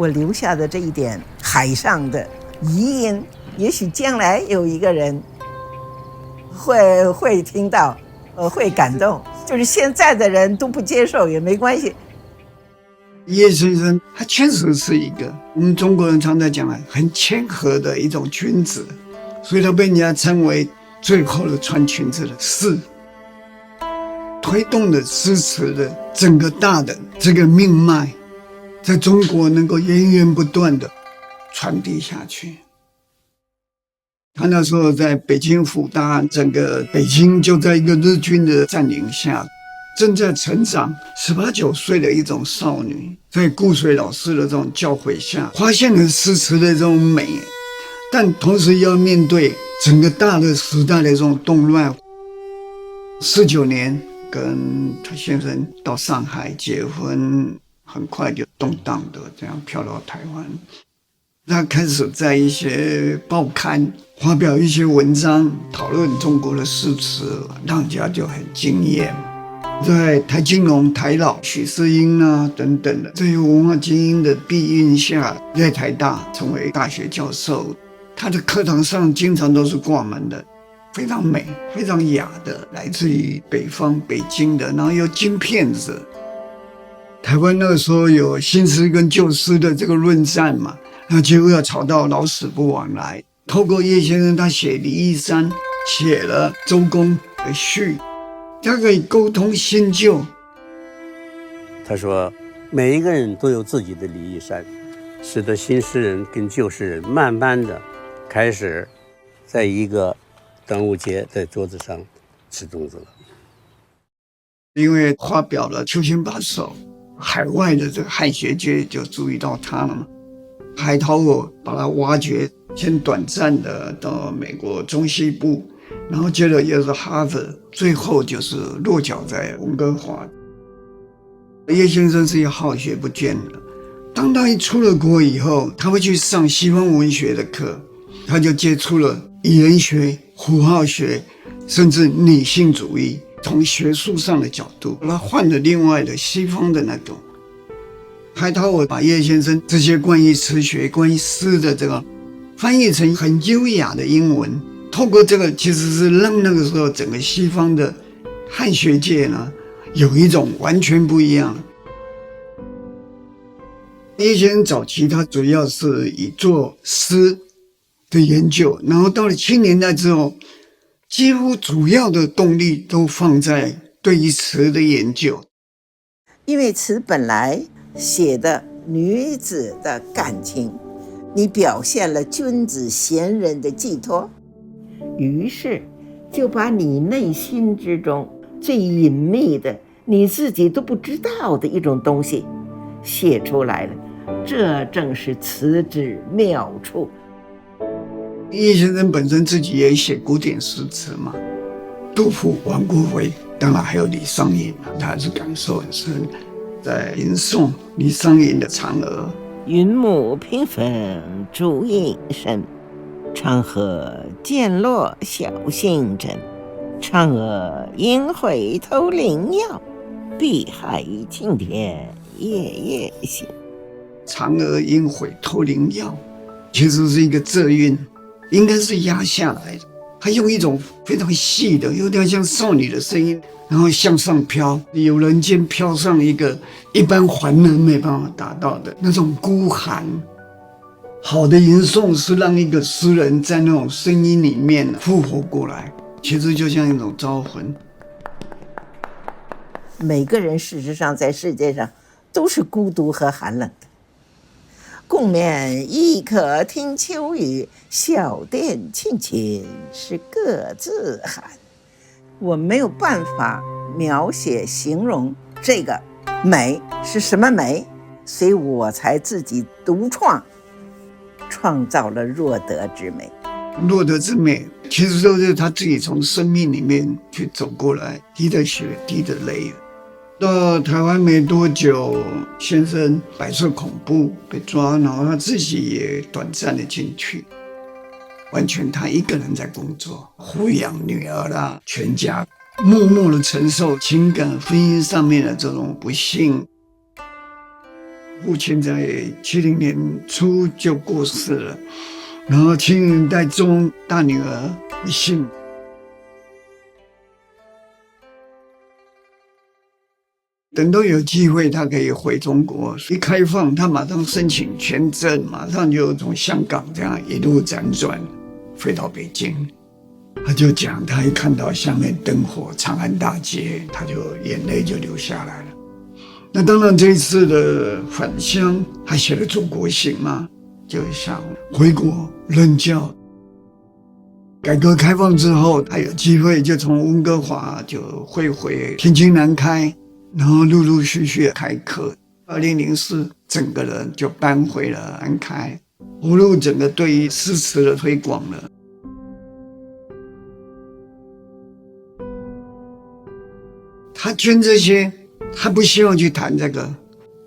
我留下的这一点海上的遗音，也许将来有一个人会听到，会感动。就是现在的人都不接受也没关系。叶先生他确实是一个我们中国人常在讲很谦和的一种君子，所以他被人家称为最后的穿裙子的士，推动的诗词的整个大的这个命脉，在中国能够源源不断的传递下去。他那时候在北京复大，整个北京就在一个日军的占领下，正在成长18、19岁的一种少女，在顾水老师的这种教诲下，发现了诗词的这种美，但同时要面对整个大的时代的这种动乱。19年跟他先生到上海结婚，很快就动荡的这样飘到台湾。他开始在一些报刊发表一些文章，讨论中国的诗词，让人家就很惊艳。在台金融、台老、许世英啊等等的这些文化精英的庇荫下，在台大成为大学教授。他的课堂上经常都是挂满的，非常美、非常雅的，来自于北方北京的，然后又金片子。台湾那个时候有新诗跟旧诗的这个论战嘛，那结果要吵到老死不往来。透过叶先生，他写李义山，写了周公的序，他可以沟通新旧。他说，每一个人都有自己的李义山，使得新诗人跟旧诗人慢慢的开始在一个端午节在桌子上吃粽子了。因为发表了秋兴八首，海外的这个汉学界就注意到他了嘛。海涛我把他挖掘，先短暂的到美国中西部，然后接着又是哈佛，最后就是落脚在温哥华。叶先生是一个好学不倦的，当他一出了国以后，他会去上西方文学的课，他就接触了语言学、符号学，甚至女性主义，从学术上的角度，他换了另外的西方的那种。海涛我把叶先生这些关于词学、关于诗的这个翻译成很优雅的英文，透过这个其实是让那个时候整个西方的汉学界呢有一种完全不一样。叶先生早期他主要是以做诗的研究，然后到了70年代之后，几乎主要的动力都放在对于词的研究。因为词本来写的女子的感情，你表现了君子贤人的寄托，于是就把你内心之中最隐秘的你自己都不知道的一种东西写出来了，这正是词之妙处。叶先生本身自己也写古典诗词嘛，杜甫、王国维，当然还有李商隐，他还是感受很深。在吟诵李商隐的《嫦娥》，云母屏风烛影深，长河渐落晓星沉。嫦娥应悔偷灵药，碧海青天夜夜心。嫦娥应悔偷灵药，其实是一个仄韵，应该是压下来的。他用一种非常细的，有点像少女的声音，然后向上飘，有人间飘上一个一般凡人没办法达到的那种孤寒。好的吟诵是让一个诗人在那种声音里面复活过来，其实就像一种招魂。每个人事实上在世界上都是孤独和寒冷的。共勉亦可听秋雨，小店轻琴是各自寒。我没有办法描写形容这个美是什么美，所以我才自己独创造了若得之美。若得之美其实都是他自己从生命里面去走过来，滴的血滴的泪。到台湾没多久，先生白色恐怖被抓，然后他自己也短暂的进去，完全他一个人在工作，抚养女儿啦，全家默默的承受情感婚姻上面的这种不幸。父亲在70年初就过世了，然后70年代中大女儿不幸。等到有机会，他可以回中国，一开放，他马上申请签证，马上就从香港这样一路辗转飞到北京。他就讲，他一看到下面灯火，长安大街，他就眼泪就流下来了。那当然，这一次的返乡，他写了《祖国行》嘛，就想回国任教。改革开放之后，他有机会就从温哥华就会回天津南开。然后陆陆续续开课，2004整个人就搬回了南开，投入整个对于诗词的推广了。他捐这些，他不希望去谈这个，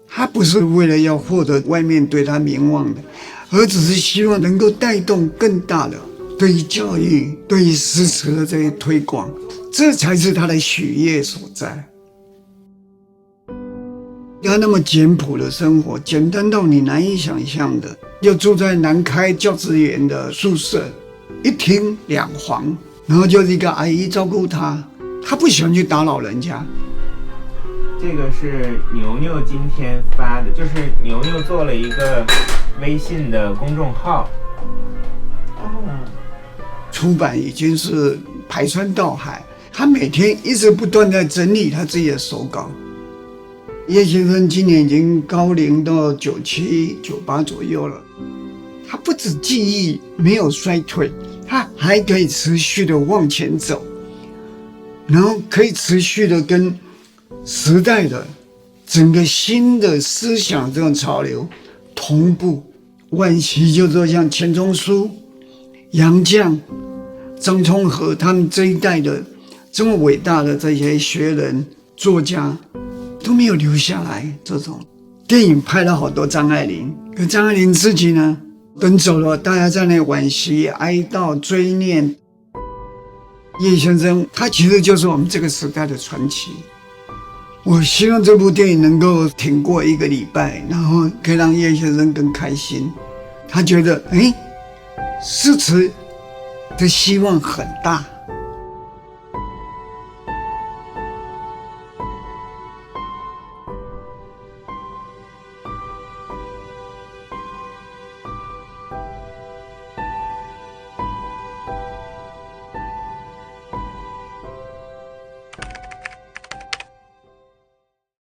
他不是为了要获得外面对他名望的，而只是希望能够带动更大的对于教育、对于诗词的这些推广，这才是他的许愿所在。他那么简朴的生活，简单到你难以想象的，就住在南开教职员的宿舍，一厅2房，然后就是一个阿姨照顾他，他不喜欢去打扰人家。这个是牛牛今天发的，就是牛牛做了一个微信的公众号。出版已经是排山倒海，他每天一直不断在整理他自己的手稿。叶先生今年已经高龄到97、98左右了，他不止记忆没有衰退，他还可以持续的往前走，然后可以持续的跟时代的整个新的思想这种潮流同步。惋惜就是说像钱钟书、杨绛、张充和他们这一代的这么伟大的这些学人作家都没有留下来。这种电影拍了好多张爱玲，可张爱玲自己呢，等走了，大家在那惋惜、哀悼、追念。叶先生他其实就是我们这个时代的传奇。我希望这部电影能够挺过1个礼拜，然后可以让叶先生更开心。他觉得诗词的希望很大。